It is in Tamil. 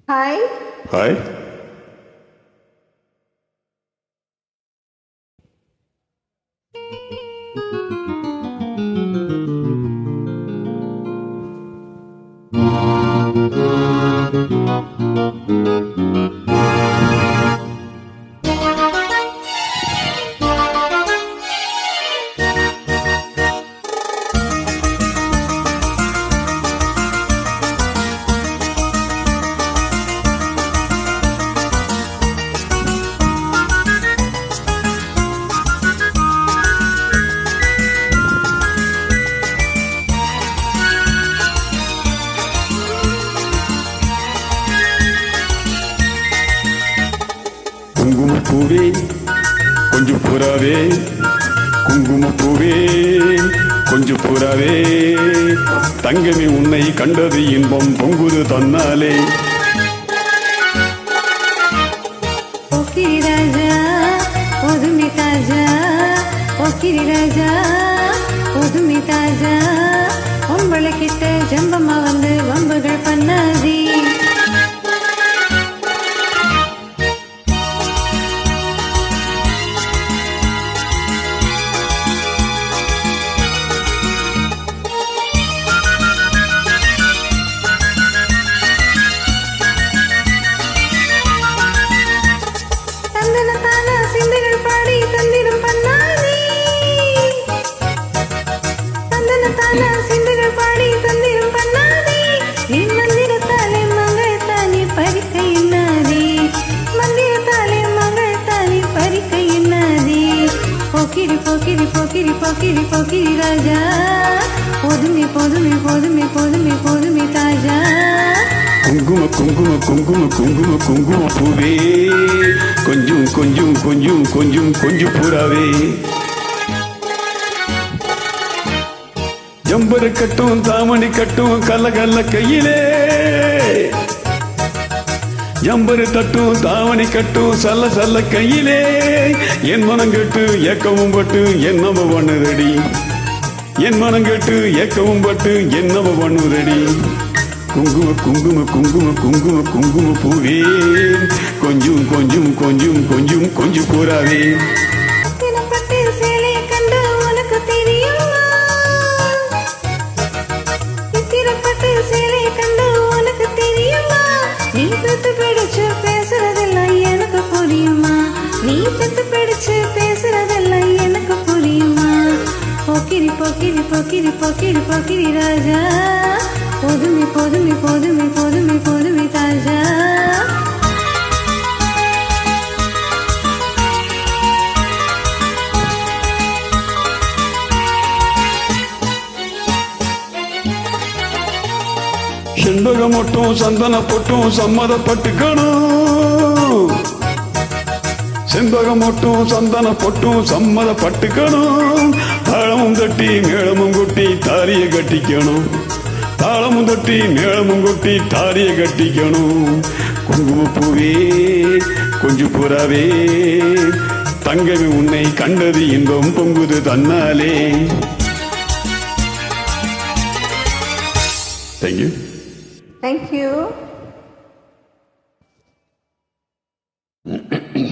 ஹாய். ஹாய். குங்குமப்பூவே கொஞ்சம் புறாவே, குங்குமப்பூவே கொஞ்சம் புறாவே, தங்கமே உன்னை கண்டது இன்பம் பொங்குது தன்னாலே. ஓகிரி ராஜா ஒதுமி தாஜா, ஓகிரி ராஜா ஒதுமி தாஜா, உங்களை கிட்ட ஜம்பமா வந்து வம்புகள் பண்ணாதே. போக்கிரி போக்கிரி போக்கிரி போக்கிரி போக்கிரி ராஜா, போதுமே போதுமே போதுமே போதுமே போதுமே தாஜா. குங்கும குங்கும குங்கும குங்கும குங்கும பூவே, கொஞ்சம் கொஞ்சம் கொஞ்சம் கொஞ்சம் கொஞ்சம் புறாவே, ஜம்பரு கட்டும் தாமணி கட்டும் கல்ல கல்ல கையிலே, ஜம்பரு தட்டும் தாவணி கட்டும் சல்ல சல்ல கையிலே, என் மனம் கேட்டு ஏக்கவும் பட்டு என்னவ பண்ணுதடி, என் மனம் கேட்டு ஏக்கவும் பட்டு என்னவ பண்ணுதடி. குங்கும குங்கும குங்கும குங்கும குங்கும பூவே, கொஞ்சம் கொஞ்சம் கொஞ்சம் கொஞ்சம் கொஞ்சம் கூறாவே. நீ பெத்து பிடிச்சு பேசுறதெல்லாம் எனக்கு புரியுமா, நீ பெத்து பிடிச்சு பேசுறதெல்லாம் எனக்கு புரியுமா. போக்கிரி போக்கிரி போக்கிரி போக்கிரி போக்கிரி ராஜா, போதுமே போதுமே போதுமே போதுமே போதுமே தாஜா. செண்பகம் மட்டும் சந்தன பொட்டும் சம்மதப்பட்டுக்கணும், செண்பகம் மட்டும் சந்தன பொட்டும் சம்மதப்பட்டுக்கணும், தாளமும் தட்டி மேளமும் கொட்டி தாலிய கட்டிக்கணும், தாளமும் தட்டி மேளமும் கொட்டி தாலிய கட்டிக்கணும். குங்குமப்பூவே கொஞ்சம் புறாவே, தங்கமே உன்னை கண்டது இன்பம் பொங்குது தன்னாலே. Thank you. Thank you.